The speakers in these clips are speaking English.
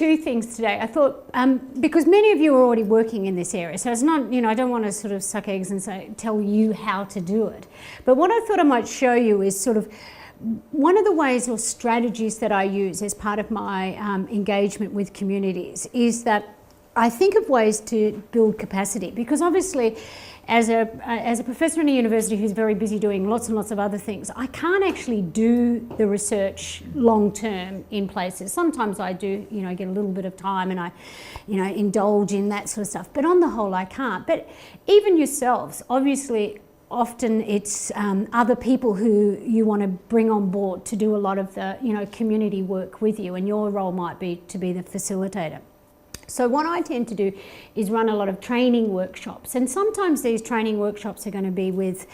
two things today. I thought, because many of you are already working in this area, so it's not, I don't want to sort of suck eggs and tell you how to do it. But what I thought I might show you is sort of one of the ways or strategies that I use as part of my engagement with communities is that I think of ways to build capacity, because obviously as a professor in a university who's very busy doing lots and lots of other things, I can't actually do the research long term in places. Sometimes I do, get a little bit of time and I, indulge in that sort of stuff. But on the whole, I can't. But even yourselves, obviously, often it's other people who you want to bring on board to do a lot of the, community work with you, and your role might be to be the facilitator. So what I tend to do is run a lot of training workshops, and sometimes these training workshops are going to be with,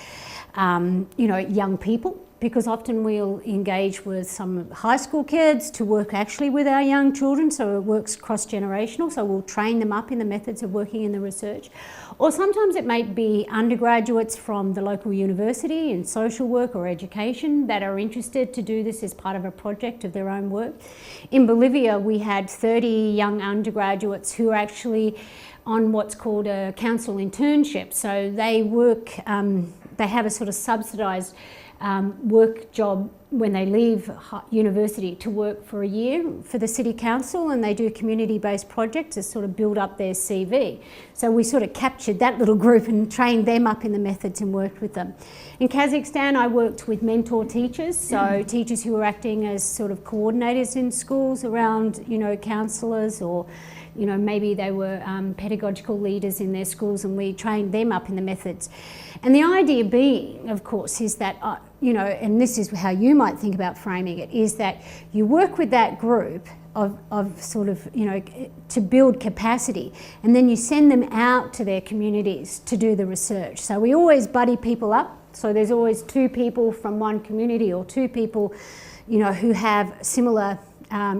young people, because often we'll engage with some high school kids to work actually with our young children, so it works cross-generational, so we'll train them up in the methods of working in the research. Or sometimes it might be undergraduates from the local university in social work or education that are interested to do this as part of a project of their own work. In Bolivia, we had 30 young undergraduates who are actually on what's called a council internship. So they work, they have a sort of subsidised work job when they leave university to work for a year for the city council, and they do community-based projects to sort of build up their CV. So we sort of captured that little group and trained them up in the methods and worked with them. In Kazakhstan, I worked with mentor teachers, so teachers who were acting as sort of coordinators in schools around, counsellors, or maybe they were pedagogical leaders in their schools, and we trained them up in the methods. And the idea being, of course, is that, and this is how you might think about framing it, is that you work with that group of sort of, to build capacity, and then you send them out to their communities to do the research. So we always buddy people up. So there's always two people from one community, or two people, who have similar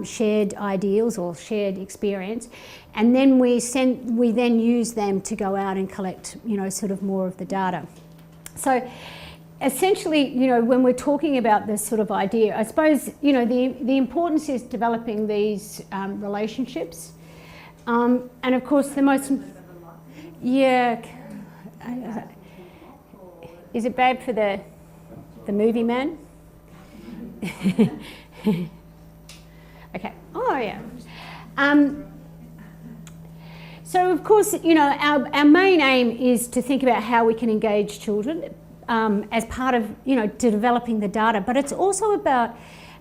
shared ideals or shared experience, and then we then use them to go out and collect, sort of more of the data. So essentially, when we're talking about this sort of idea, I suppose, the importance is developing these relationships, and of course the most, yeah. Is it bad for the movie man? Okay. Oh yeah. So of course, our main aim is to think about how we can engage children as part of, to developing the data. But it's also about,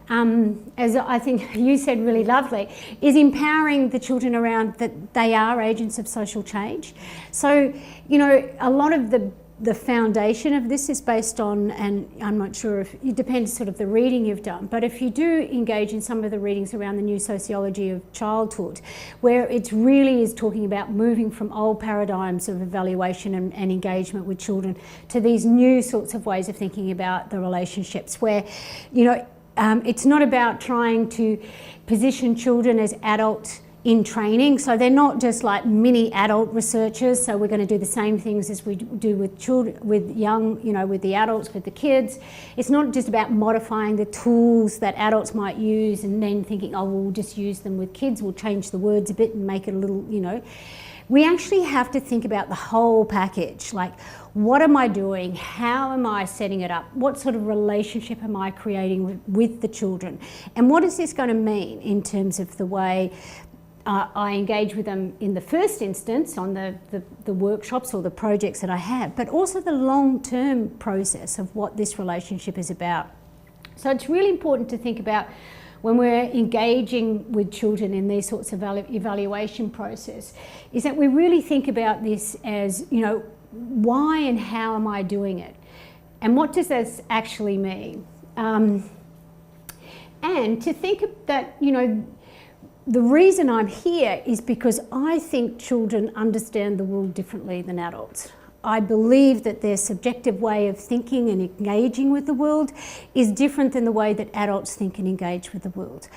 as I think you said really lovely, is empowering the children around that they are agents of social change. So, a lot of the foundation of this is based on, and I'm not sure if, it depends sort of the reading you've done, but if you do engage in some of the readings around the new sociology of childhood, where it really is talking about moving from old paradigms of evaluation and engagement with children to these new sorts of ways of thinking about the relationships, where, it's not about trying to position children as adults in training, so they're not just like mini adult researchers, so we're going to do the same things as we do with children, with young, with the adults, with the kids. It's not just about modifying the tools that adults might use and then thinking, oh, we'll just use them with kids, we'll change the words a bit and make it a little, We actually have to think about the whole package, like, what am I doing? How am I setting it up? What sort of relationship am I creating with the children? And what is this going to mean in terms of the way I engage with them in the first instance on the workshops or the projects that I have, but also the long-term process of what this relationship is about. So it's really important to think about when we're engaging with children in these sorts of evaluation process, is that we really think about this as, why and how am I doing it? And what does this actually mean? And to think that, the reason I'm here is because I think children understand the world differently than adults. I believe that their subjective way of thinking and engaging with the world is different than the way that adults think and engage with the world.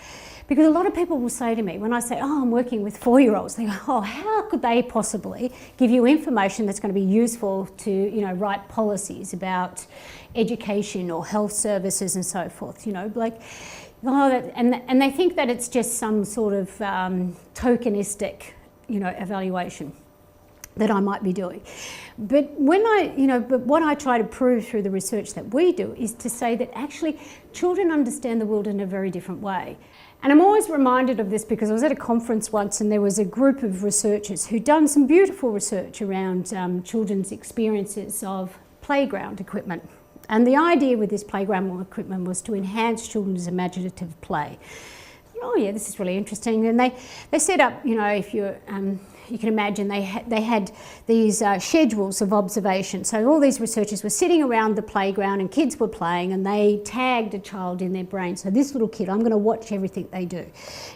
Because a lot of people will say to me, when I say, oh, I'm working with 4-year-olds, they go, oh, how could they possibly give you information that's going to be useful to, write policies about education or health services and so forth, and they think that it's just some sort of tokenistic, evaluation that I might be doing. But what I try to prove through the research that we do is to say that actually children understand the world in a very different way. And I'm always reminded of this because I was at a conference once and there was a group of researchers who'd done some beautiful research around children's experiences of playground equipment. And the idea with this playground equipment was to enhance children's imaginative play. Oh yeah, this is really interesting. And they set up, if you're, you can imagine they had these schedules of observation. So all these researchers were sitting around the playground and kids were playing and they tagged a child in their brain. So this little kid, I'm going to watch everything they do.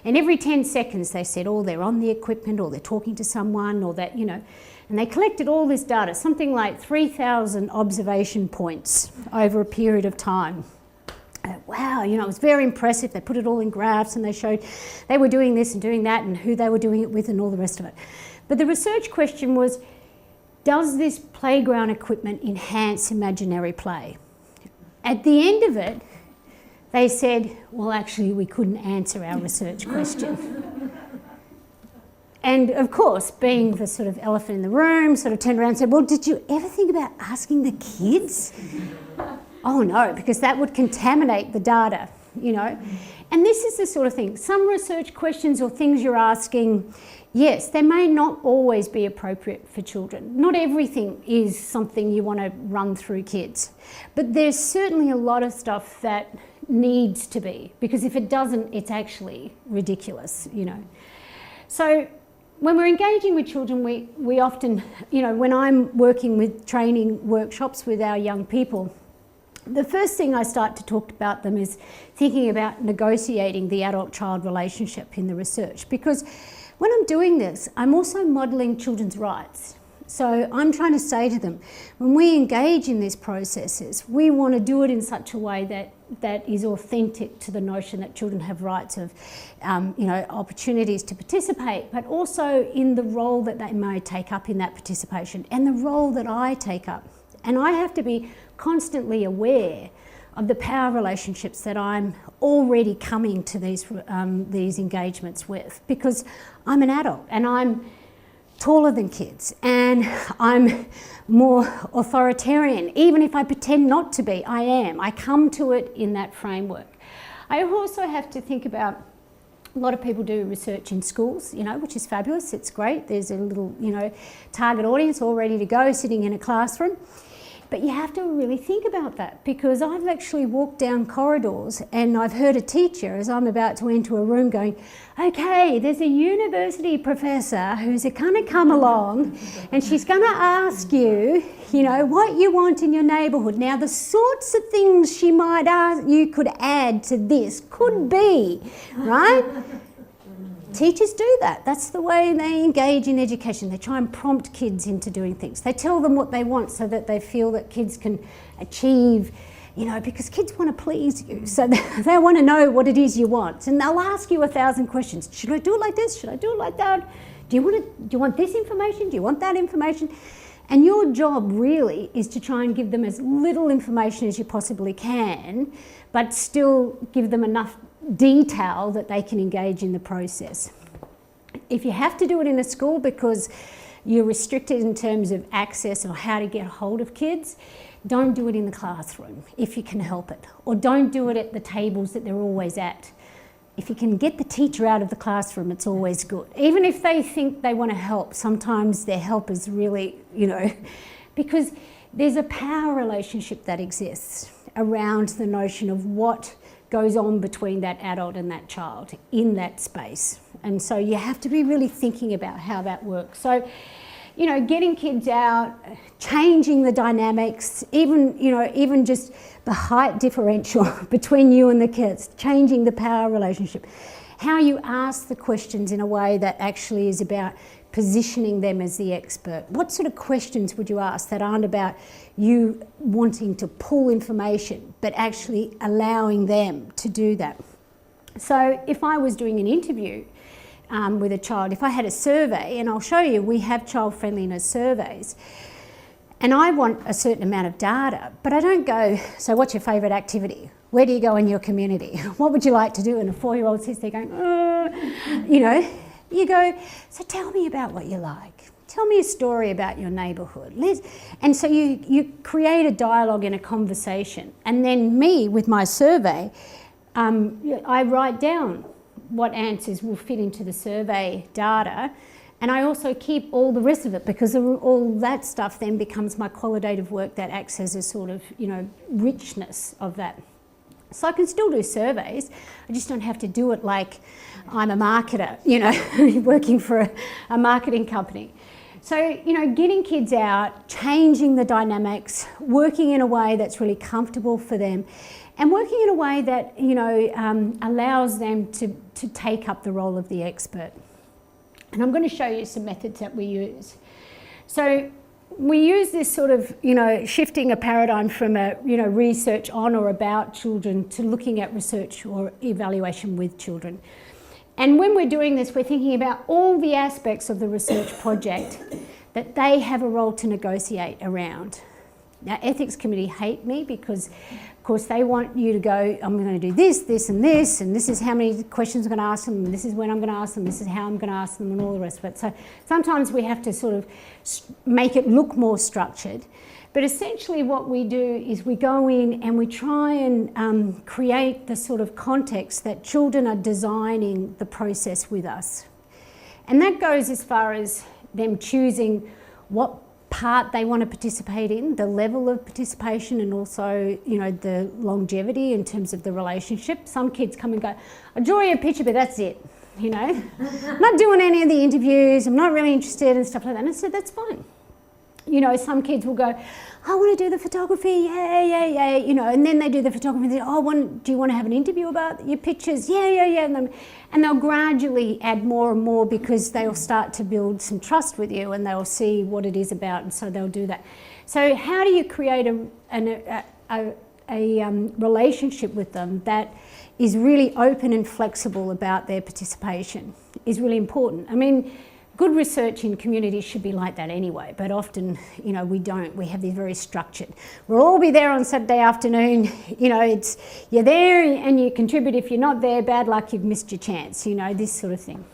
And every 10 seconds they said, oh, they're on the equipment or they're talking to someone or that, and they collected all this data, something like 3,000 observation points over a period of time. Wow, it was very impressive. They put it all in graphs and they showed they were doing this and doing that and who they were doing it with and all the rest of it. But the research question was, does this playground equipment enhance imaginary play? At the end of it, they said, well, actually, we couldn't answer our research question. And of course, being the sort of elephant in the room, sort of turned around and said, well, did you ever think about asking the kids? Oh no, because that would contaminate the data, And this is the sort of thing. Some research questions or things you're asking, yes, they may not always be appropriate for children. Not everything is something you want to run through kids. But there's certainly a lot of stuff that needs to be, because if it doesn't, it's actually ridiculous, So when we're engaging with children, we often, when I'm working with training workshops with our young people, the first thing I start to talk about them is thinking about negotiating the adult-child relationship in the research, because when I'm doing this, I'm also modelling children's rights. So I'm trying to say to them, when we engage in these processes, we want to do it in such a way that is authentic to the notion that children have rights of, opportunities to participate, but also in the role that they may take up in that participation and the role that I take up. And I have to be constantly aware of the power relationships that I'm already coming to these engagements with, because I'm an adult and I'm taller than kids and I'm more authoritarian. Even if I pretend not to be, I am. I come to it in that framework. I also have to think about, a lot of people do research in schools, which is fabulous. It's great. There's a little, target audience all ready to go sitting in a classroom. But you have to really think about that, because I've actually walked down corridors and I've heard a teacher as I'm about to enter a room going, okay, there's a university professor who's going to come along and she's going to ask you, what you want in your neighbourhood. Now, the sorts of things she might ask you could add to this could be, right? Teachers do that. That's the way they engage in education. They try and prompt kids into doing things. They tell them what they want so that they feel that kids can achieve, because kids want to please you. So they want to know what it is you want. And they'll ask you 1,000 questions. Should I do it like this? Should I do it like that? Do you want this information? Do you want that information? And your job really is to try and give them as little information as you possibly can, but still give them enough detail that they can engage in the process. If you have to do it in a school because you're restricted in terms of access or how to get hold of kids, don't do it in the classroom if you can help it, or don't do it at the tables that they're always at. If you can get the teacher out of the classroom, it's always good. Even if they think they want to help, sometimes their help is really, because there's a power relationship that exists around the notion of what goes on between that adult and that child in that space. And so you have to be really thinking about how that works. So, getting kids out, changing the dynamics, even just the height differential between you and the kids, changing the power relationship, how you ask the questions in a way that actually is about positioning them as the expert. What sort of questions would you ask that aren't about you wanting to pull information, but actually allowing them to do that? So if I was doing an interview with a child, if I had a survey, and I'll show you, we have child friendliness surveys, and I want a certain amount of data, but I don't go, so what's your favourite activity? where do you go in your community? What would you like to do? And a 4-year-old sits there going, you know, you go, so tell me about what you like. Tell me a story about your neighbourhood. And so you create a dialogue and a conversation. And then me, with my survey, I write down what answers will fit into the survey data. And I also keep all the rest of it, because all that stuff then becomes my qualitative work that acts as a sort of, you know, richness of that. So I can still do surveys, I just don't have to do it like I'm a marketer, you know, working for a marketing company. So, you know, getting kids out, changing the dynamics, working in a way that's really comfortable for them, and working in a way that, you know, allows them to take up the role of the expert. And I'm going to show you some methods that we use. So we use this sort of, you know, shifting a paradigm from a, you know, research on or about children to looking at research or evaluation with children. And when we're doing this, we're thinking about all the aspects of the research project that they have a role to negotiate around. Now, ethics committee hate me because, of course, they want you to go, I'm going to do this, this and this is how many questions I'm going to ask them, and this is when I'm going to ask them, this is how I'm going to ask them, and all the rest of it. So sometimes we have to sort of make it look more structured. But essentially what we do is we go in and we try and create the sort of context that children are designing the process with us. And that goes as far as them choosing what part they want to participate in, the level of participation, and also, you know, the longevity in terms of the relationship. Some kids come and go, I'll draw you a picture, but that's it, you know. I'm not doing any of the interviews, I'm not really interested and stuff like that. And I said, that's fine. You know, some kids will go, I want to do the photography, yeah, you know, and then they do the photography and they go, do you want to have an interview about your pictures? Yeah. And they'll gradually add more and more, because they'll start to build some trust with you and they'll see what it is about, and so they'll do that. So how do you create a relationship with them that is really open and flexible about their participation is really important. I mean, good research in communities should be like that anyway, but often, you know, we don't. We have these very structured. We'll all be there on Saturday afternoon, you know, it's, you're there and you contribute. If you're not there, bad luck, you've missed your chance, you know, this sort of thing.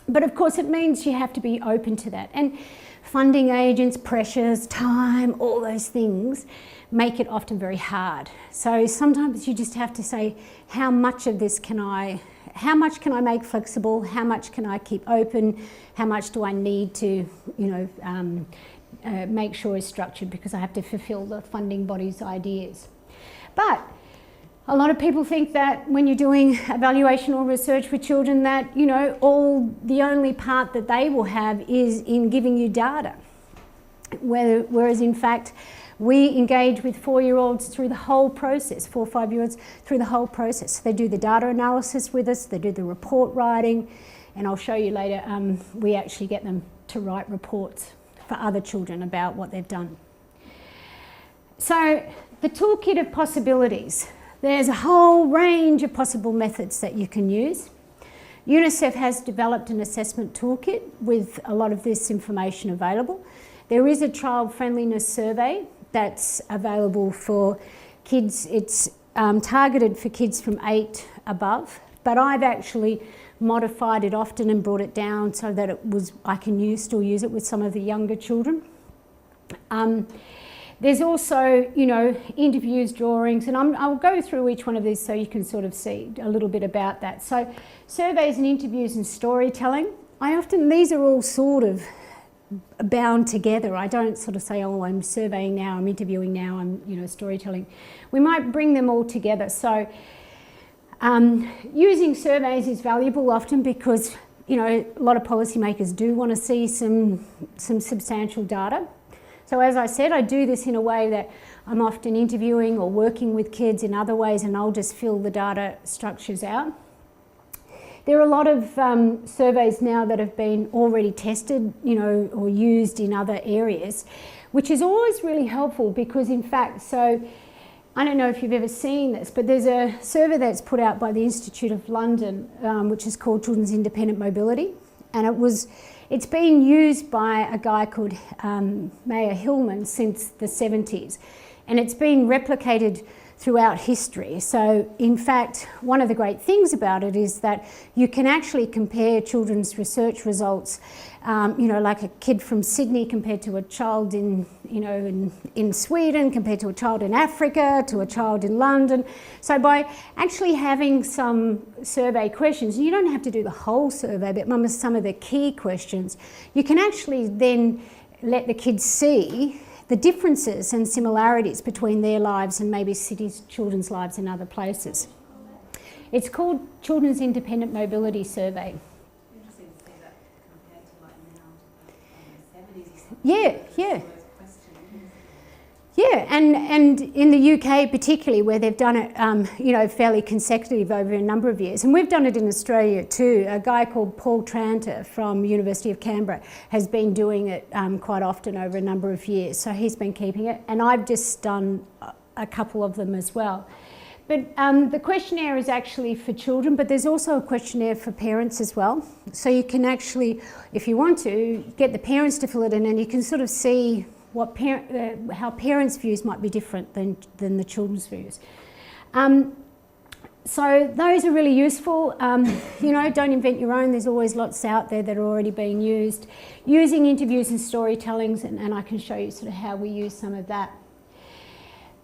But of course it means you have to be open to that. And funding agents, pressures, time, all those things make it often very hard. So sometimes you just have to say, how much of this can I make flexible? How much can I keep open? How much do I need to, you know, make sure is structured, because I have to fulfill the funding body's ideas. But a lot of people think that when you're doing evaluation or research with children that, you know, the only part that they will have is in giving you data. Whereas in fact, we engage with 4-year-olds through the whole process, 4 or 5-year-olds through the whole process. They do the data analysis with us, they do the report writing, and I'll show you later, we actually get them to write reports for other children about what they've done. So the toolkit of possibilities. There's a whole range of possible methods that you can use. UNICEF has developed an assessment toolkit with a lot of this information available. There is a child friendliness survey that's available for kids. It's targeted for kids from 8 above, but I've actually modified it often and brought it down so that I can still use it with some of the younger children. There's also, you know, interviews, drawings, and I'll go through each one of these so you can sort of see a little bit about that. So surveys and interviews and storytelling. These are all sort of bound together. I don't sort of say, oh, I'm surveying now, I'm interviewing now, I'm, you know, storytelling. We might bring them all together. So using surveys is valuable often because, you know, a lot of policymakers do want to see some substantial data. So as I said, I do this in a way that I'm often interviewing or working with kids in other ways, and I'll just fill the data structures out. There are a lot of surveys now that have been already tested, you know, or used in other areas, which is always really helpful because in fact, so I don't know if you've ever seen this, but there's a survey that's put out by the Institute of London, which is called Children's Independent Mobility. And it's been used by a guy called Mayer Hillman since the 70s. And it's been replicated throughout history. So in fact, one of the great things about it is that you can actually compare children's research results, like a kid from Sydney compared to a child in Sweden, compared to a child in Africa, to a child in London. So by actually having some survey questions, you don't have to do the whole survey, but some of the key questions, you can actually then let the kids see the differences and similarities between their lives and maybe children's lives in other places. It's called Children's Independent Mobility Survey. Interesting to see that compared to like now, in the 70s or something. Yeah. Yeah, and in the UK particularly, where they've done it, fairly consecutive over a number of years, and we've done it in Australia too. A guy called Paul Tranter from University of Canberra has been doing it quite often over a number of years, so he's been keeping it, and I've just done a couple of them as well. But the questionnaire is actually for children, but there's also a questionnaire for parents as well. So you can actually, if you want to, get the parents to fill it in, and you can sort of see how parents' views might be different than the children's views. So those are really useful. Don't invent your own. There's always lots out there that are already being used. Using interviews and storytellings, and I can show you sort of how we use some of that.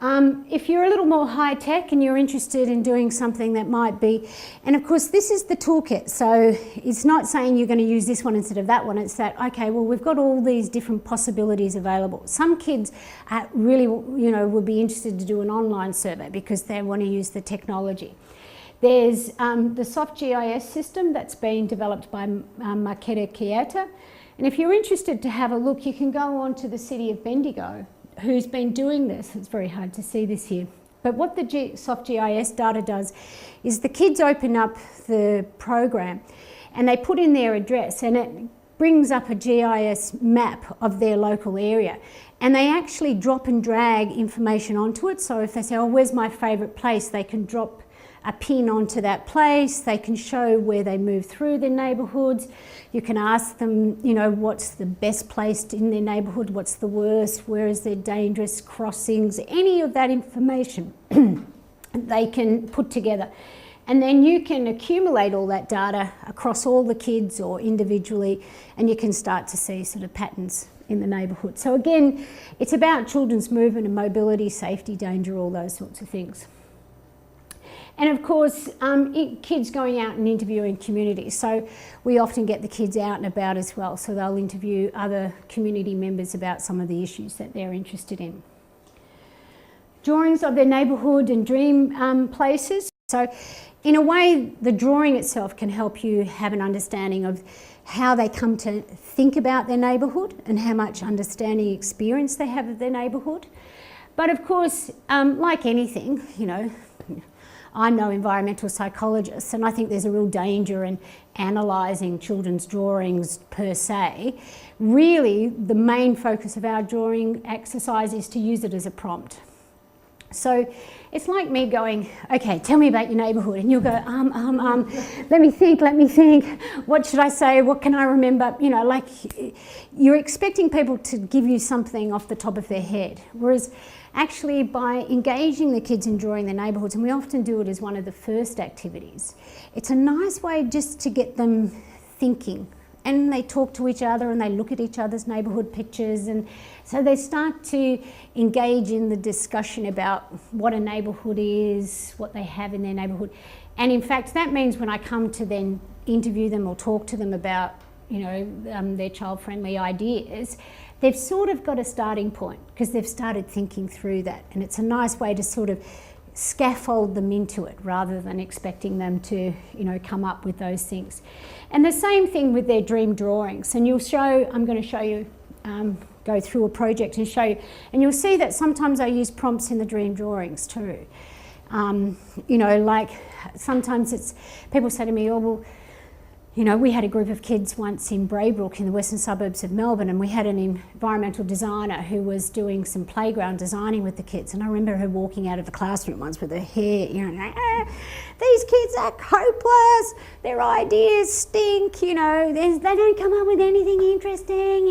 If you're a little more high tech and you're interested in doing something that might be, and of course this is the toolkit, so it's not saying you're going to use this one instead of that one, it's that, okay, well we've got all these different possibilities available. Some kids really, would be interested to do an online survey because they want to use the technology. There's the soft GIS system that's been developed by Marketa Kieta, and if you're interested to have a look, you can go on to the City of Bendigo, who's been doing this. It's very hard to see this here. But what the soft GIS data does is the kids open up the program and they put in their address, and it brings up a GIS map of their local area. And they actually drop and drag information onto it. So if they say, oh, where's my favourite place, they can drop a pin onto that place. They can show where they move through their neighbourhoods. You can ask them, what's the best place in their neighbourhood, what's the worst, where is there dangerous crossings, any of that information they can put together. And then you can accumulate all that data across all the kids or individually, and you can start to see sort of patterns in the neighbourhood. So again, it's about children's movement and mobility, safety, danger, all those sorts of things. And of course, kids going out and interviewing communities. So we often get the kids out and about as well. So they'll interview other community members about some of the issues that they're interested in. Drawings of their neighbourhood and dream places. So in a way, the drawing itself can help you have an understanding of how they come to think about their neighbourhood and how much understanding experience they have of their neighbourhood. But of course, like anything, I'm no environmental psychologist, and I think there's a real danger in analysing children's drawings per se. Really, the main focus of our drawing exercise is to use it as a prompt. So it's like me going, okay, tell me about your neighbourhood, and you'll go, let me think, what should I say, what can I remember? Like you're expecting people to give you something off the top of their head, whereas actually by engaging the kids in drawing their neighbourhoods, and we often do it as one of the first activities, it's a nice way just to get them thinking. And they talk to each other and they look at each other's neighbourhood pictures, and so they start to engage in the discussion about what a neighbourhood is, what they have in their neighbourhood. And in fact, that means when I come to then interview them or talk to them about their child-friendly ideas, they've sort of got a starting point because they've started thinking through that, and it's a nice way to sort of scaffold them into it rather than expecting them to come up with those things. And the same thing with their dream drawings, and I'm going to show you, go through a project and show you, and you'll see that sometimes I use prompts in the dream drawings too. Like sometimes people say to me, oh well, we had a group of kids once in Braybrook in the western suburbs of Melbourne, and we had an environmental designer who was doing some playground designing with the kids, and I remember her walking out of the classroom once with her hair, like, these kids are hopeless, their ideas stink, they don't come up with anything interesting,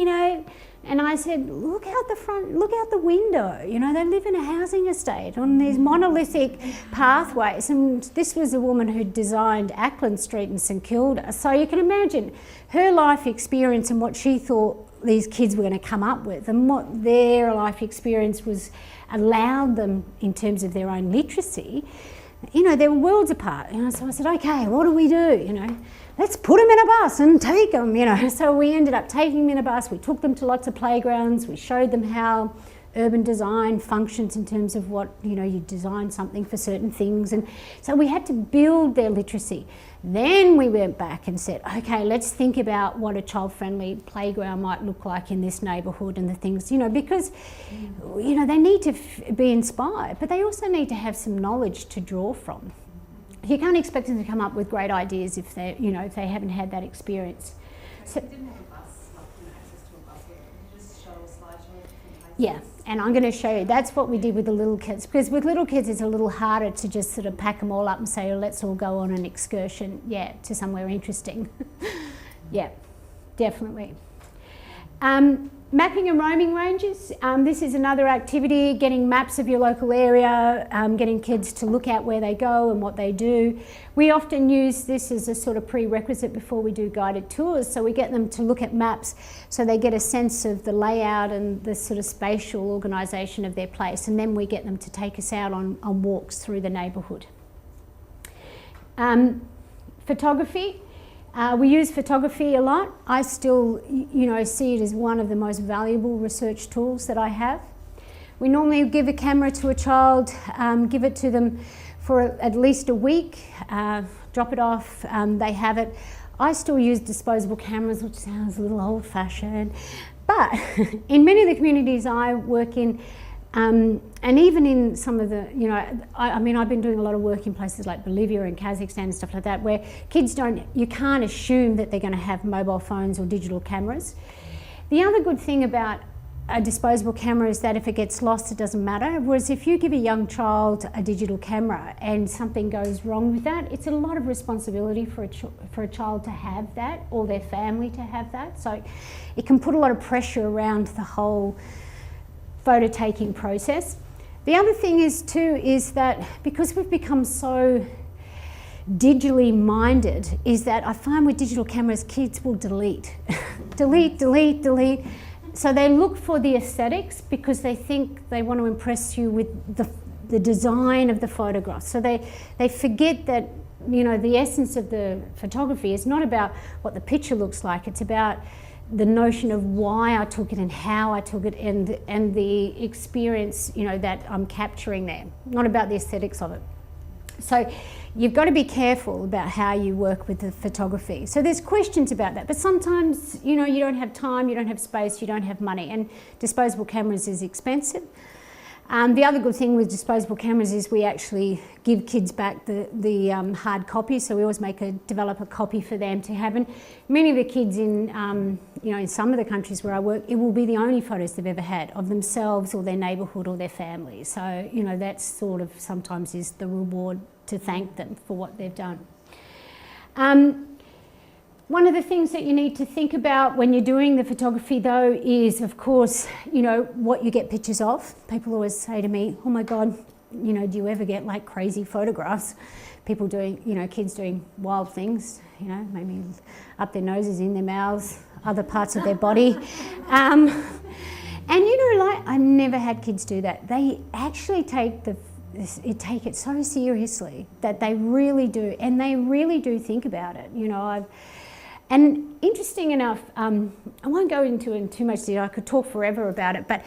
And I said, look out the front, look out the window. You know, they live in a housing estate on these monolithic pathways. And this was a woman who designed Ackland Street in St Kilda. So you can imagine her life experience and what she thought these kids were going to come up with, and what their life experience was allowed them in terms of their own literacy. You know, they were worlds apart. You know, so I said, okay, what do we do? You know, let's put them in a bus and take them, you know. So we ended up taking them in a bus. We took them to lots of playgrounds. We showed them how urban design functions in terms of what, you know, you design something for certain things. And so we had to build their literacy. Then we went back and said, okay, let's think about what a child-friendly playground might look like in this neighbourhood and the things, you know, because, you know, they need to be inspired, but they also need to have some knowledge to draw from. You can't expect them to come up with great ideas if they, you know, if they haven't had that experience. So you didn't have a bus, like, you know, access to a bus, you just show a slideshow of different places? Yeah, and I'm going to show you, that's what we did with the little kids, because with little kids it's a little harder to just sort of pack them all up and say, oh, let's all go on an excursion, yeah, to somewhere interesting. Yeah, definitely. Mapping and roaming ranges. This is another activity, getting maps of your local area, getting kids to look at where they go and what they do. We often use this as a sort of prerequisite before we do guided tours, so we get them to look at maps so they get a sense of the layout and the sort of spatial organisation of their place, and then we get them to take us out on walks through the neighbourhood. Photography. We use photography a lot. I still, you know, see it as one of the most valuable research tools that I have. We normally give a camera to a child, give it to them for at least a week, drop it off, they have it. I still use disposable cameras, which sounds a little old-fashioned, but in many of the communities I work in, and even in some of the, you know, I mean, I've been doing a lot of work in places like Bolivia and Kazakhstan and stuff like that, where kids you can't assume that they're going to have mobile phones or digital cameras. The other good thing about a disposable camera is that if it gets lost, it doesn't matter. Whereas if you give a young child a digital camera and something goes wrong with that, it's a lot of responsibility for a child to have that, or their family to have that. So it can put a lot of pressure around the whole photo taking process. The other thing is that because we've become so digitally minded, is that I find with digital cameras kids will delete. delete. So they look for the aesthetics because they think they want to impress you with the design of the photograph. So they forget that, you know, the essence of the photography is not about what the picture looks like, it's about the notion of why I took it and how I took it, and the experience, you know, that I'm capturing there, not about the aesthetics of it. So you've got to be careful about how you work with the photography. So there's questions about that, but sometimes, you know, you don't have time, you don't have space, you don't have money, and disposable cameras is expensive. The other good thing with disposable cameras is we actually give kids back the hard copy, so we always develop a copy for them to have. And many of the kids in, you know, in some of the countries where I work, it will be the only photos they've ever had of themselves or their neighbourhood or their family. So, you know, that sort of sometimes is the reward to thank them for what they've done. One of the things that you need to think about when you're doing the photography though is, of course, you know, what you get pictures of. People always say to me, oh my God, you know, do you ever get like crazy photographs? People doing, you know, kids doing wild things, you know, maybe up their noses, in their mouths, other parts of their body. And you know, like, I've never had kids do that. They actually take it so seriously that they really do, and they really do think about it. You know, and interesting enough, I won't go into it in too much detail, I could talk forever about it, but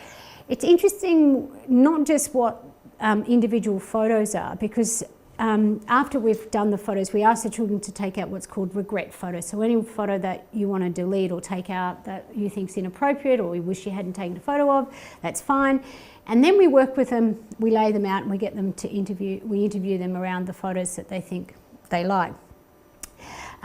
it's interesting not just what individual photos are, because after we've done the photos, we ask the children to take out what's called regret photos. So any photo that you want to delete or take out that you think is inappropriate or you wish you hadn't taken a photo of, that's fine. And then we work with them, we lay them out and we get them to we interview them around the photos that they think they like.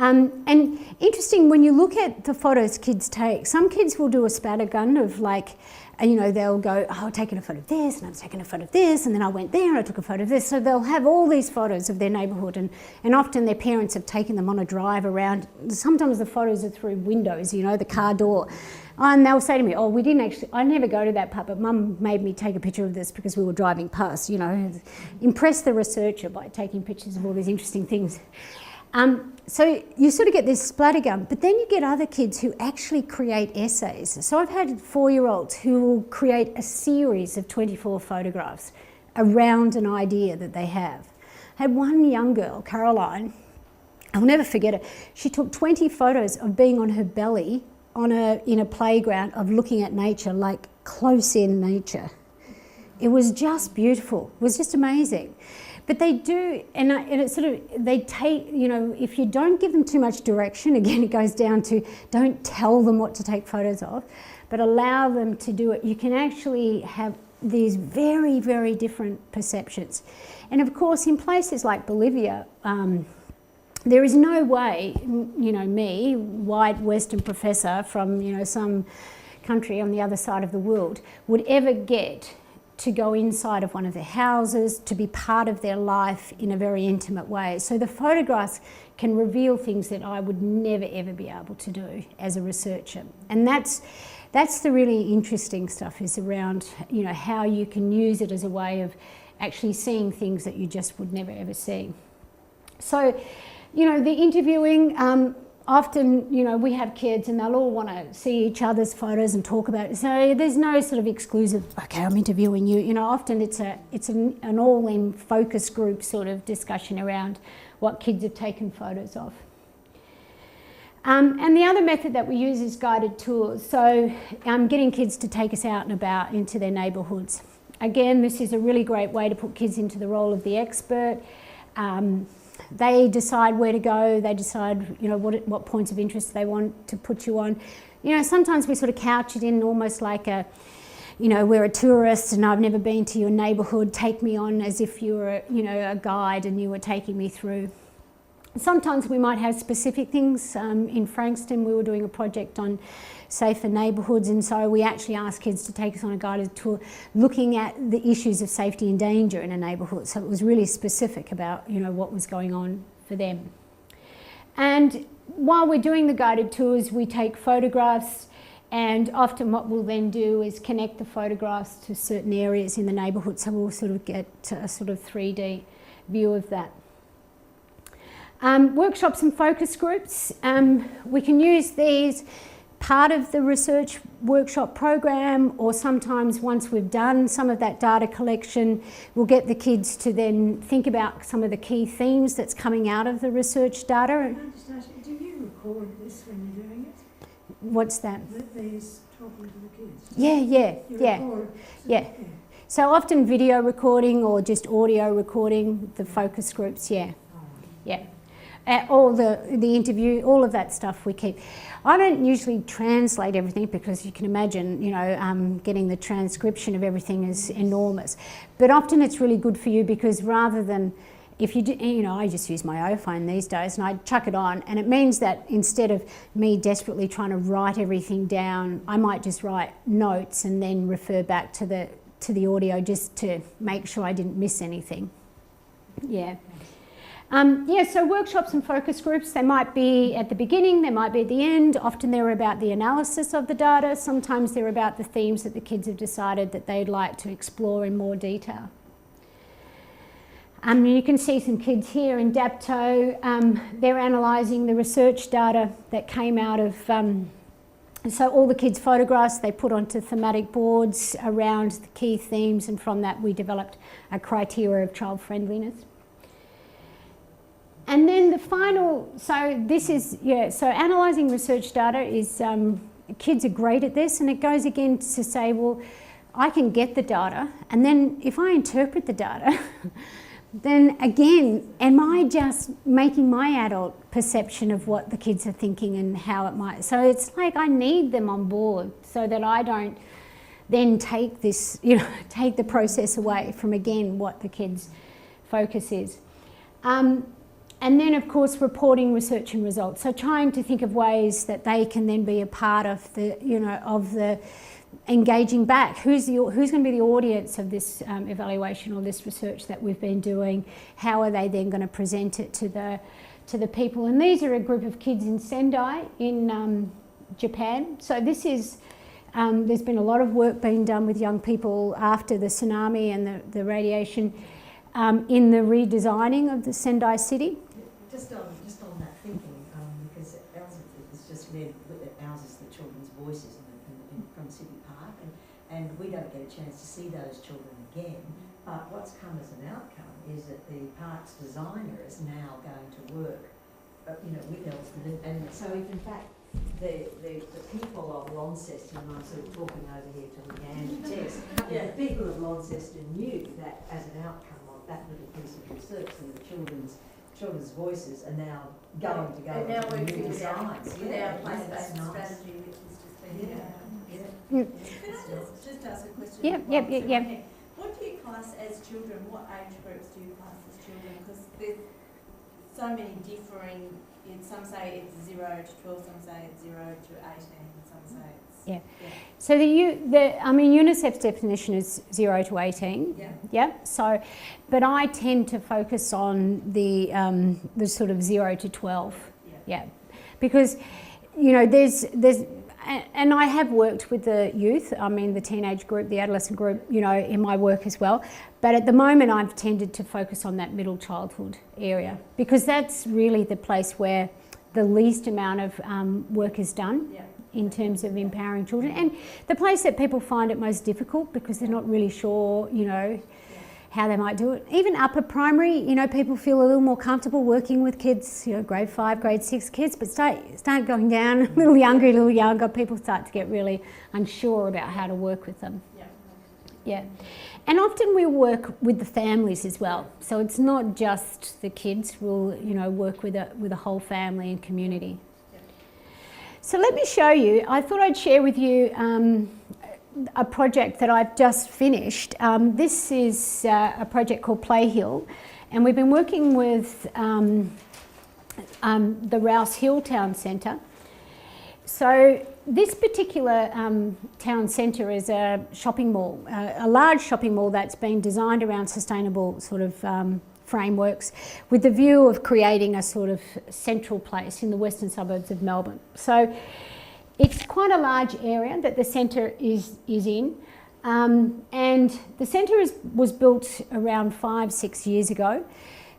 And interesting, when you look at the photos kids take, some kids will do a spattergun of like, you know, they'll go, oh, I've taken a photo of this, and I've taken a photo of this, and then I went there and I took a photo of this. So they'll have all these photos of their neighbourhood, and often their parents have taken them on a drive around. Sometimes the photos are through windows, you know, the car door. And they'll say to me, oh, we didn't actually, I never go to that part, but Mum made me take a picture of this because we were driving past, you know, impress the researcher by taking pictures of all these interesting things. So you sort of get this splattergun, but then you get other kids who actually create essays. So I've had 4-year-olds who will create a series of 24 photographs around an idea that they have. I had one young girl, Caroline, I'll never forget it. She took 20 photos of being on her belly in a playground of looking at nature, like close in nature. It was just beautiful. It was just amazing. But they do, and it sort of, they take, you know, if you don't give them too much direction, again, it goes down to don't tell them what to take photos of, but allow them to do it. You can actually have these very, very different perceptions. And of course, in places like Bolivia, there is no way, you know, me, white Western professor from, you know, some country on the other side of the world, would ever get to go inside of one of their houses, to be part of their life in a very intimate way. So the photographs can reveal things that I would never ever be able to do as a researcher. And that's the really interesting stuff, is around, you know, how you can use it as a way of actually seeing things that you just would never ever see. So, you know, the interviewing, often, you know, we have kids and they'll all want to see each other's photos and talk about it. So there's no sort of exclusive, okay, I'm interviewing you. You know, often it's an all-in focus group sort of discussion around what kids have taken photos of. And the other method that we use is guided tours. So getting kids to take us out and about into their neighbourhoods. Again, this is a really great way to put kids into the role of the expert. They decide where to go, they decide, you know, what points of interest they want to put you on. You know, sometimes we sort of couch it in almost like a, you know, we're a tourist and I've never been to your neighbourhood, take me on as if you were, you know, a guide and you were taking me through. Sometimes we might have specific things. In Frankston, we were doing a project on safer neighbourhoods, and so we actually asked kids to take us on a guided tour looking at the issues of safety and danger in a neighbourhood. So it was really specific about, you know, what was going on for them. And while we're doing the guided tours, we take photographs, and often what we'll then do is connect the photographs to certain areas in the neighbourhood, so we'll sort of get a sort of 3D view of that. Workshops and focus groups, we can use these part of the research workshop program, or sometimes once we've done some of that data collection, we'll get the kids to then think about some of the key themes that's coming out of the research data. Can I just ask you, do you record this when you're doing it? What's that? These talking to the kids? Yeah. So often video recording or just audio recording, the focus groups, yeah. All the interview, all of that stuff we keep. I don't usually translate everything because you can imagine, you know, getting the transcription of everything is enormous. But often it's really good for you because rather than, if you do, you know, I just use my iPhone these days and I chuck it on, and it means that instead of me desperately trying to write everything down, I might just write notes and then refer back to the audio just to make sure I didn't miss anything. Yeah. So workshops and focus groups, they might be at the beginning, they might be at the end. Often they're about the analysis of the data. Sometimes they're about the themes that the kids have decided that they'd like to explore in more detail. You can see some kids here in Dapto. They're analysing the research data that came out of, so all the kids' photographs they put onto thematic boards around the key themes, and from that we developed a criteria of child friendliness. And then the final, so this is, so analysing research data is, kids are great at this, and it goes again to say, well, I can get the data, and then if I interpret the data, then again, am I just making my adult perception of what the kids are thinking and how it might, so it's like I need them on board so that I don't then take this, you know, take the process away from, again, what the kids' focus is. And then, of course, reporting research and results. So trying to think of ways that they can then be a part of the, you know, of the engaging back. Who's going to be the audience of this evaluation or this research that we've been doing? How are they then going to present it to the people? And these are a group of kids in Sendai in Japan. So this is, there's been a lot of work being done with young people after the tsunami and the radiation in the redesigning of the Sendai city. Just on that thinking, because ours is just read, ours is the children's voices from Sydney Park, and we don't get a chance to see those children again. But what's come as an outcome is that the park's designer is now going to work, with Elston, and so if in fact the people of Launceston, and I'm sort of talking over here to Leanne and Tess, the people of Launceston knew that as an outcome of that little piece of research and the children's voices are now going to go and now into we're new with our designs. place-based That's nice. strategy, which has just been. Mm. Can I just ask a question? Yeah. What do you class as children? What age groups do you class as children? Because there's so many differing. Some say it's 0 to 12, some say it's 0 to 18, and some say it's So UNICEF's definition is 0 to 18. Yeah. So, but I tend to focus on the sort of 0 to 12. Yeah. Because, there's and I have worked with the youth, the teenage group, the adolescent group, in my work as well. But at the moment, I've tended to focus on that middle childhood area because that's really the place where the least amount of work is done in terms of empowering children. And the place that people find it most difficult because they're not really sure, how they might do it. Even upper primary, people feel a little more comfortable working with kids, grade 5, grade 6 kids, but start going down a little younger, people start to get really unsure about how to work with them. Yeah. And often we work with the families as well. So it's not just the kids, we'll, work with a whole family and community. So let me show you, I thought I'd share with you a project that I've just finished. This is a project called Play Hill, and we've been working with the Rouse Hill Town Centre. So this particular town centre is a shopping mall, a large shopping mall that's been designed around sustainable sort of frameworks with the view of creating a sort of central place in the western suburbs of Melbourne. So it's quite a large area that the centre is in, and the centre was built around 5-6 years ago.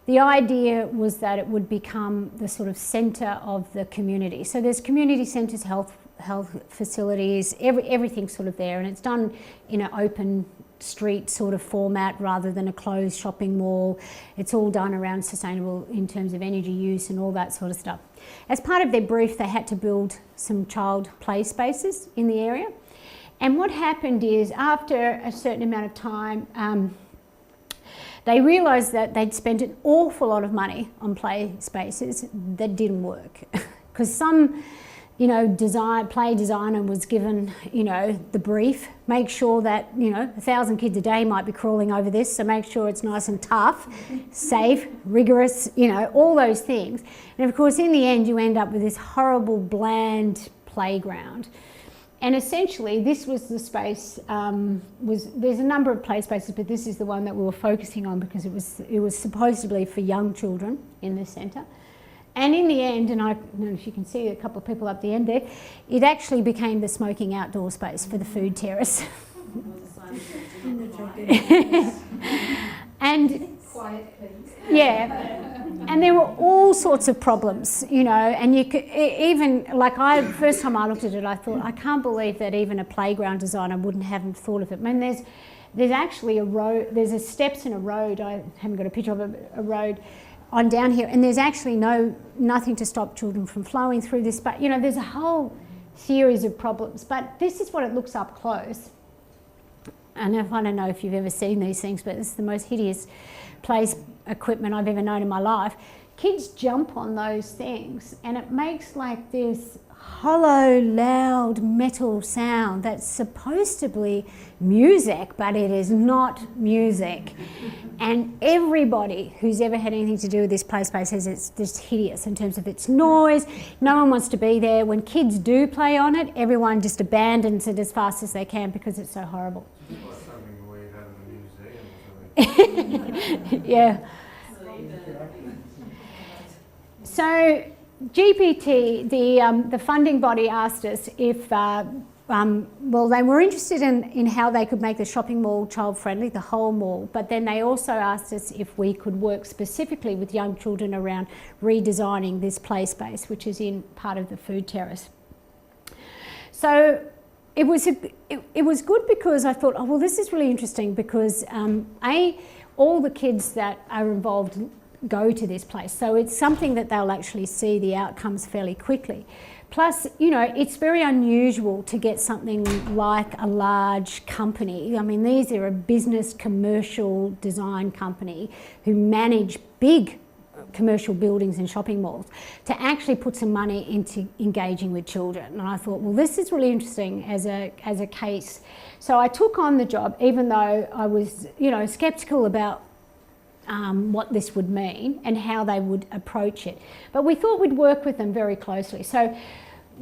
The idea was that it would become the sort of centre of the community. So there's community centres, health facilities, everything's sort of there, and it's done in an open street sort of format rather than a closed shopping mall. It's all done around sustainable in terms of energy use and all that sort of stuff. As part of their brief, they had to build some child play spaces in the area. And what happened is, after a certain amount of time, they realised that they'd spent an awful lot of money on play spaces that didn't work. Because some play designer was given, the brief, make sure that, 1,000 kids a day might be crawling over this, so make sure it's nice and tough, safe, rigorous, all those things. And of course, in the end, you end up with this horrible, bland playground. And essentially, this was the space, there's a number of play spaces, but this is the one that we were focusing on because it was supposedly for young children in the centre. And in the end, and I don't know if you can see a couple of people up the end there, it actually became the smoking outdoor space for the food terrace. And Quiet, please. yeah, and there were all sorts of problems, and you could even, first time I looked at it, I thought, I can't believe that even a playground designer wouldn't have thought of it. I mean, there's actually a road, there's a steps in a road, I haven't got a picture of a road, on down here, and there's actually nothing to stop children from flowing through this, but there's a whole series of problems. But this is what it looks up close. And I don't know if you've ever seen these things, but it's the most hideous play equipment I've ever known in my life. Kids jump on those things and it makes like this hollow, loud metal sound that's supposed to be music, but it is not music. And everybody who's ever had anything to do with this play space says it's just hideous in terms of its noise. No one wants to be there. When kids do play on it, everyone just abandons it as fast as they can because it's so horrible. It's like something we had in a museum or something. Yeah. So GPT, the funding body, asked us if, well, they were interested in how they could make the shopping mall child-friendly, the whole mall, but then they also asked us if we could work specifically with young children around redesigning this play space, which is in part of the food terrace. So it was good because I thought, oh, well, this is really interesting because, all the kids that are involved go to this place. So it's something that they'll actually see the outcomes fairly quickly. Plus, you know, it's very unusual to get something like a large company. I mean, these are a business commercial design company who manage big commercial buildings and shopping malls to actually put some money into engaging with children. And I thought, well, this is really interesting as a case. So I took on the job, even though I was, you know, skeptical about what this would mean and how they would approach it. But we thought we'd work with them very closely. So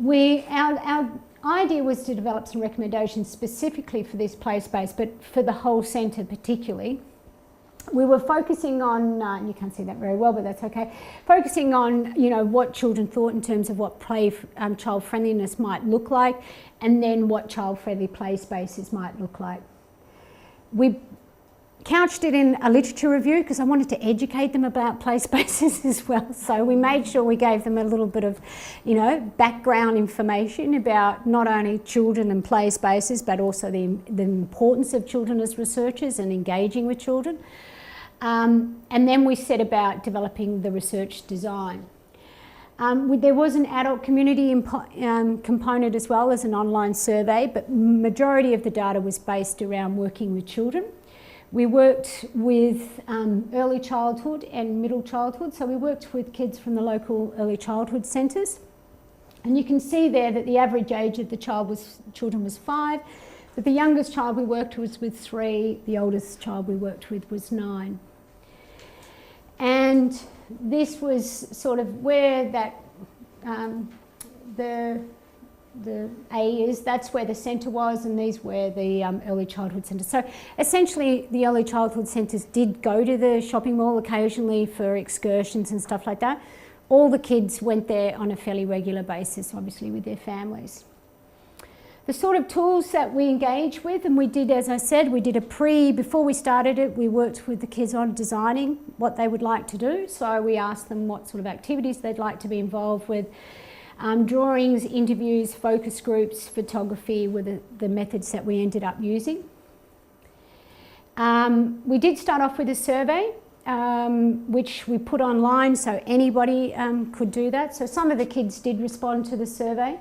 our idea was to develop some recommendations specifically for this play space, but for the whole centre particularly. We were focusing on, you can't see that very well, but that's okay, focusing on, you know, what children thought in terms of what child friendliness might look like, and then what child-friendly play spaces might look like. We couched it in a literature review because I wanted to educate them about play spaces as well. So we made sure we gave them a little bit of, you know, background information about not only children and play spaces, but also the importance of children as researchers and engaging with children. And then we set about developing the research design. There was an adult community component as well as an online survey, but majority of the data was based around working with children. We worked with early childhood and middle childhood, so we worked with kids from the local early childhood centres. And you can see there that the average age of the children was 5, but the youngest child we worked with was 3, the oldest child we worked with was 9. And this was sort of where that the A is, that's where the centre was, and these were the early childhood centres. So essentially the early childhood centres did go to the shopping mall occasionally for excursions and stuff like that. All the kids went there on a fairly regular basis, obviously with their families. The sort of tools that we engage with, and we did, as I said, we did before we started it, we worked with the kids on designing what they would like to do. So we asked them what sort of activities they'd like to be involved with. Drawings, interviews, focus groups, photography were the methods that we ended up using. We did start off with a survey, which we put online so anybody could do that. So some of the kids did respond to the survey,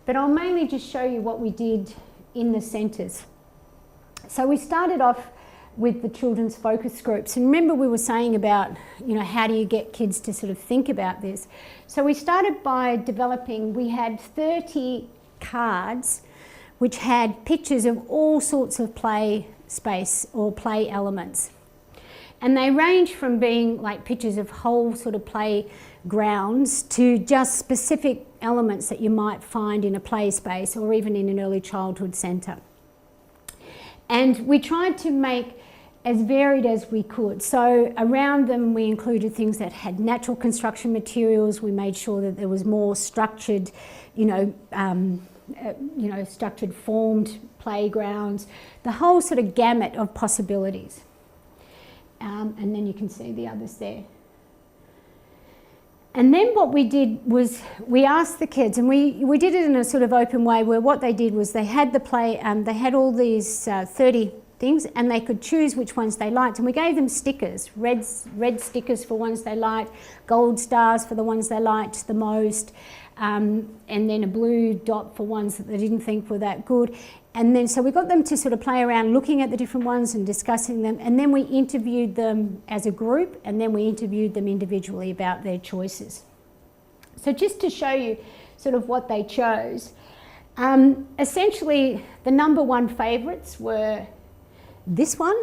but I'll mainly just show you what we did in the centres. So we started off with the children's focus groups. And remember we were saying about, you know, how do you get kids to sort of think about this? So we started by developing, we had 30 cards which had pictures of all sorts of play space or play elements. And they range from being like pictures of whole sort of playgrounds to just specific elements that you might find in a play space or even in an early childhood centre. And we tried to make as varied as we could. So around them we included things that had natural construction materials. We made sure that there was more structured, structured formed playgrounds, the whole sort of gamut of possibilities. And then you can see the others there. And then what we did was we asked the kids, and we did it in a sort of open way where what they did was they had the play, they had all these 30 things and they could choose which ones they liked, and we gave them stickers, red stickers for ones they liked, gold stars for the ones they liked the most, and then a blue dot for ones that they didn't think were that good. And then so we got them to sort of play around looking at the different ones and discussing them, and then we interviewed them as a group, and then we interviewed them individually about their choices. So just to show you sort of what they chose, essentially the number one favourites were this one,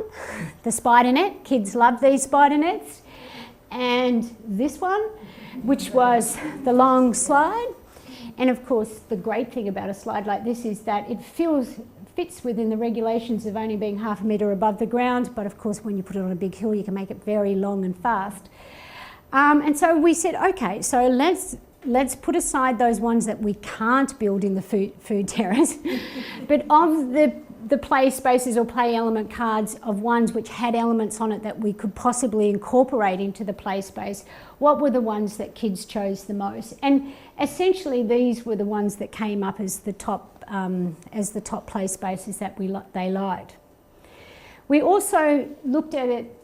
the spider net. Kids love these spider nets. And this one, which was the long slide. And of course, the great thing about a slide like this is that it fits within the regulations of only being 1/2 metre above the ground. But of course, when you put it on a big hill, you can make it very long and fast. And so we said, okay, so let's let's put aside those ones that we can't build in the food terrace, but of the play spaces or play element cards of ones which had elements on it that we could possibly incorporate into the play space, what were the ones that kids chose the most? And essentially these were the ones that came up as the top play spaces that they liked. We also looked at it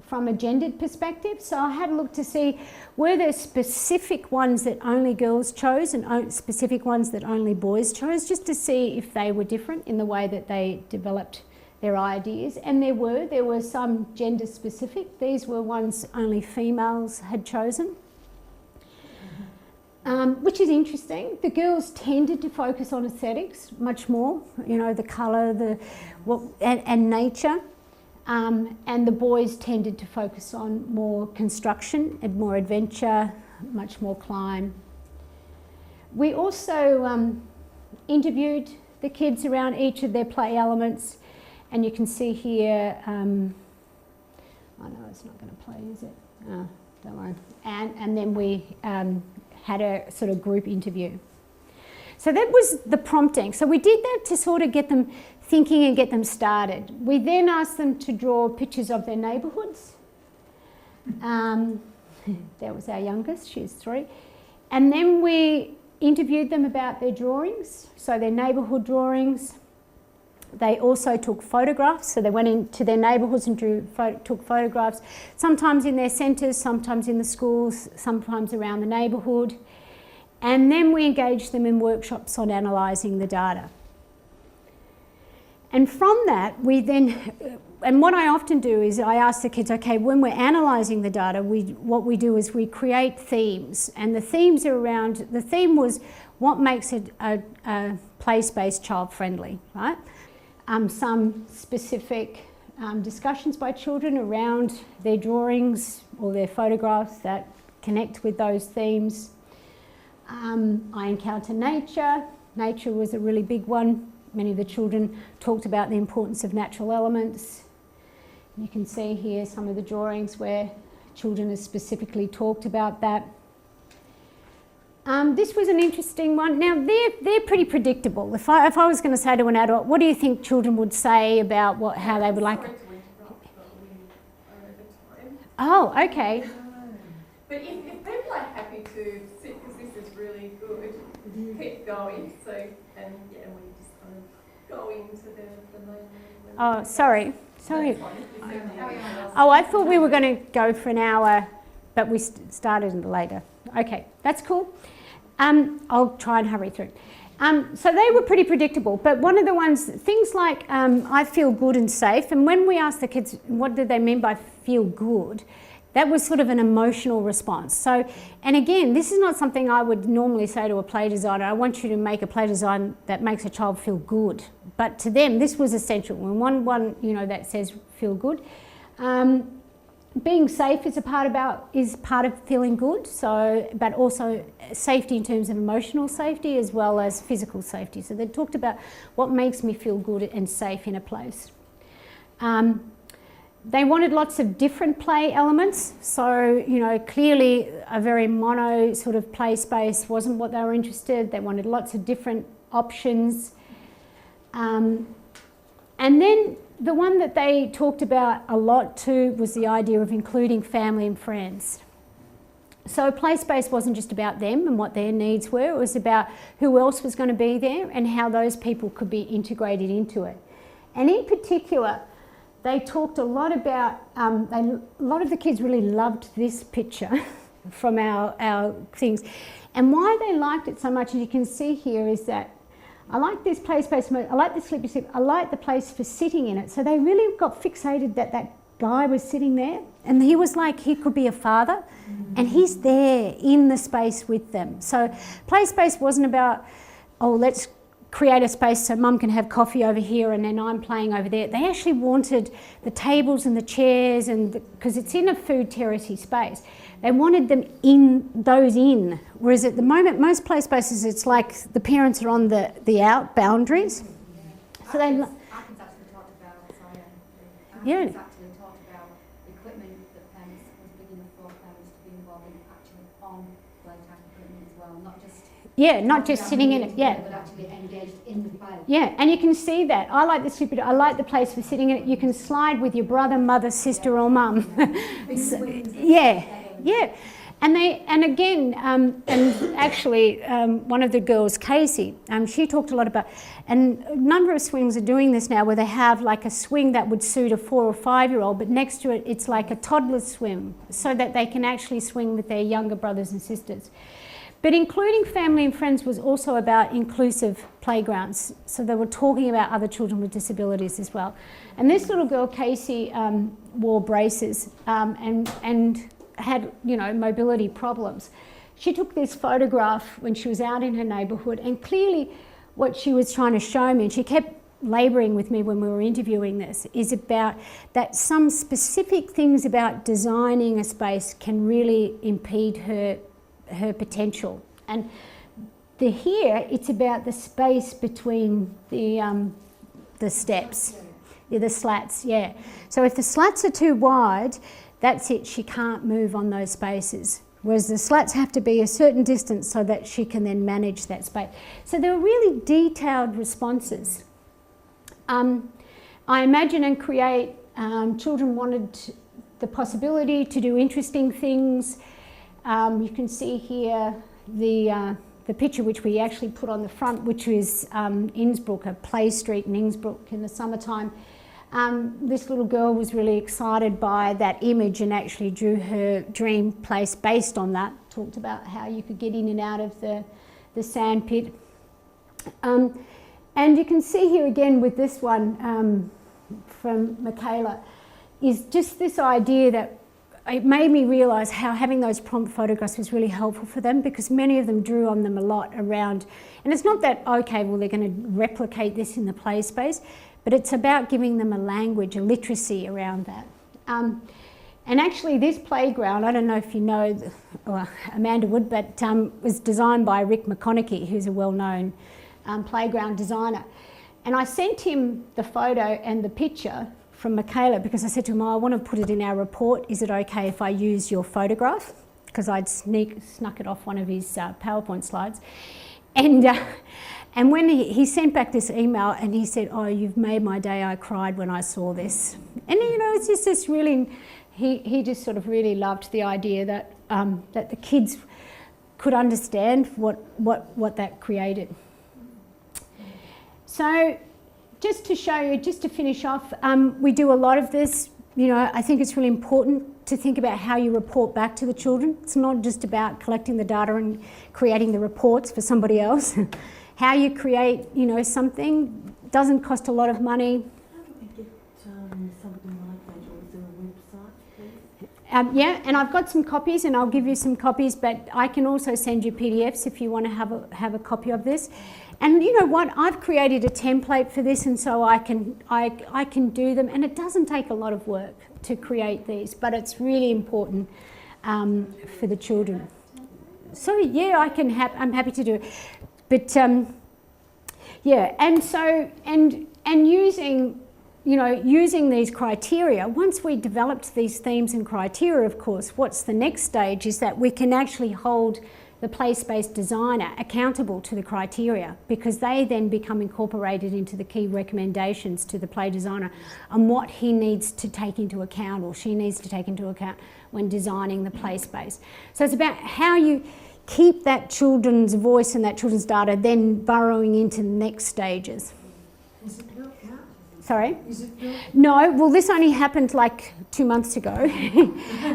from a gendered perspective. So I had a look to see, were there specific ones that only girls chose and specific ones that only boys chose, just to see if they were different in the way that they developed their ideas. And there were some gender specific. These were ones only females had chosen, which is interesting. The girls tended to focus on aesthetics much more, you know, the colour, and nature. And the boys tended to focus on more construction and more adventure, much more climb. We also interviewed the kids around each of their play elements, and you can see here, oh no, it's not going to play, is it? Oh, don't worry. And then we had a sort of group interview. So that was the prompting. So we did that to sort of get them thinking and get them started. We then asked them to draw pictures of their neighbourhoods. That was our youngest, she's 3. And then we interviewed them about their drawings, so their neighbourhood drawings. They also took photographs, so they went into their neighbourhoods and took photographs, sometimes in their centres, sometimes in the schools, sometimes around the neighbourhood. And then we engaged them in workshops on analysing the data. And from that, we then, and what I often do is I ask the kids, okay, when we're analysing the data, what we do is we create themes. And the themes are around, the theme was what makes a play space child friendly, right? Some specific discussions by children around their drawings or their photographs that connect with those themes. I encounter nature. Nature was a really big one. Many of the children talked about the importance of natural elements. You can see here some of the drawings where children have specifically talked about that. This was an interesting one. Now, they're pretty predictable. If I was going to say to an adult, what do you think children would say about how they would like it? Oh, okay. But if people are happy to sit, because this is really good, keep going. So, and we just kind of go into the moment. Oh, sorry. Oh, I thought we were going to go for an hour, but we started later. Okay, that's cool. I'll try and hurry through. So they were pretty predictable, but one of the ones, things like I feel good and safe, and when we asked the kids what did they mean by feel good, that was sort of an emotional response. So, and again, this is not something I would normally say to a play designer. I want you to make a play design that makes a child feel good. But to them, this was essential. When one that says feel good. Being safe is part of feeling good. So, but also safety in terms of emotional safety as well as physical safety. So they talked about what makes me feel good and safe in a place. They wanted lots of different play elements, so clearly a very mono sort of play space wasn't what they were interested. They wanted lots of different options. And then the one that they talked about a lot too was the idea of including family and friends. So play space wasn't just about them and what their needs were, it was about who else was going to be there and how those people could be integrated into it. And in particular, they talked a lot about, a lot of the kids really loved this picture from our things. And why they liked it so much, as you can see here, is that I like this play space, I like the sleepy sleep, I like the place for sitting in it. So they really got fixated that guy was sitting there and he was like, he could be a father and he's there in the space with them. So play space wasn't about, oh, let's create a space so mum can have coffee over here and then I'm playing over there. They actually wanted the tables and the chairs, and because it's in a food terracey space, they wanted them in, whereas at the moment most play spaces it's like the parents are on the out boundaries. So they Atkins actually talked about, Atkins actually talked about equipment that parents would begin for parents to be involved in actually on playtime. not just not just sitting in it, but actually engaged in the play. Yeah, and you can see that. I like the place for sitting in it. You can slide with your brother, mother, sister, or mum. Yeah. And again, actually, one of the girls, Casey, she talked a lot about, and a number of swings are doing this now, where they have like a swing that would suit a 4 or 5-year-old, but next to it, it's like a toddler's swim, so that they can actually swing with their younger brothers and sisters. But including family and friends was also about inclusive playgrounds. So they were talking about other children with disabilities as well. And this little girl, Casey, wore braces and had, mobility problems. She took this photograph when she was out in her neighbourhood, and clearly what she was trying to show me, and she kept labouring with me when we were interviewing this, is about that some specific things about designing a space can really impede her potential. And here it's about the space between the steps, the slats. So if the slats are too wide, that's it, she can't move on those spaces, whereas the slats have to be a certain distance so that she can then manage that space. So there were really detailed responses. I imagine and create, children wanted the possibility to do interesting things. You can see here the picture which we actually put on the front, which is Innsbruck, a play street in Innsbruck in the summertime. This little girl was really excited by that image and actually drew her dream place based on that. Talked about how you could get in and out of the sand pit. And you can see here again with this one from Michaela, is just this idea that it made me realise how having those prompt photographs was really helpful for them, because many of them drew on them a lot around, and it's not that, okay, well, they're going to replicate this in the play space, but it's about giving them a language, a literacy around that. And actually this playground, I don't know if you know, or Amanda would, but was designed by Rick McConaughey, who's a well-known playground designer. And I sent him the photo and the picture from Michaela, because I said to him, I want to put it in our report. Is it okay if I use your photograph? Because I'd snuck it off one of his PowerPoint slides. And when he sent back this email and he said, oh, you've made my day, I cried when I saw this. And it's just this really, he just sort of really loved the idea that, that the kids could understand what that created. So, just to show you, just to finish off, we do a lot of this. I think it's really important to think about how you report back to the children. It's not just about collecting the data and creating the reports for somebody else. How you create, something doesn't cost a lot of money. How do we get something like that? Or is there a website, please? Yeah, and I've got some copies, and I'll give you some copies, but I can also send you PDFs if you want to have a copy of this. And you know what? I've created a template for this, and so I can do them, and it doesn't take a lot of work to create these, but it's really important for the children. So yeah, I'm happy to do it, but yeah, and so and using using these criteria. Once we developed these themes and criteria, of course, what's the next stage is that we can actually hold the place-based designer accountable to the criteria, because they then become incorporated into the key recommendations to the play designer on what he needs to take into account, or she needs to take into account when designing the play space. So it's about how you keep that children's voice and that children's data then burrowing into the next stages. Is it built now? Sorry? Is it built? No, well, this only happened like 2 months ago,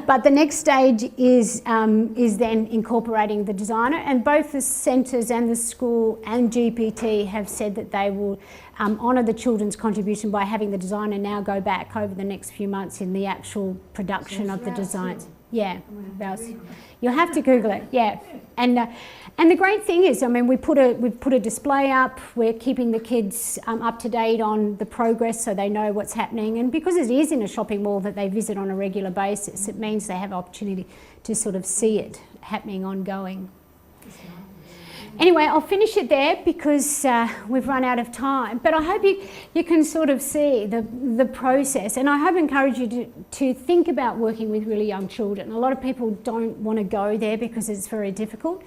but the next stage is then incorporating the designer, and both the centres and the school and GPT have said that they will honour the children's contribution by having the designer now go back over the next few months in the actual production of the designs. Yeah, you'll have to Google it. Yeah, and the great thing is, I mean, we've put a display up. We're keeping the kids up to date on the progress, so they know what's happening. And because it is in a shopping mall that they visit on a regular basis, it means they have opportunity to sort of see it happening ongoing. Anyway, I'll finish it there because we've run out of time. But I hope you can sort of see the process. And I hope encourage you to think about working with really young children. A lot of people don't want to go there because it's very difficult.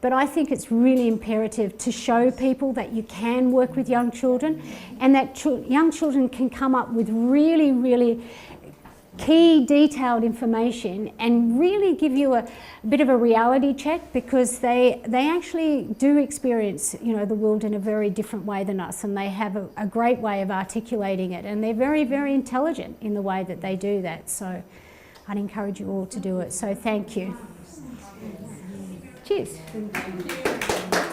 but I think it's really imperative to show people that you can work with young children, and that young children can come up with really, really key detailed information and really give you a bit of a reality check, because they actually do experience, you know, the world in a very different way than us, and they have a great way of articulating it, and they're very, very intelligent in the way that they do that. So I'd encourage you all to do it. So thank you. Cheers. Thank you.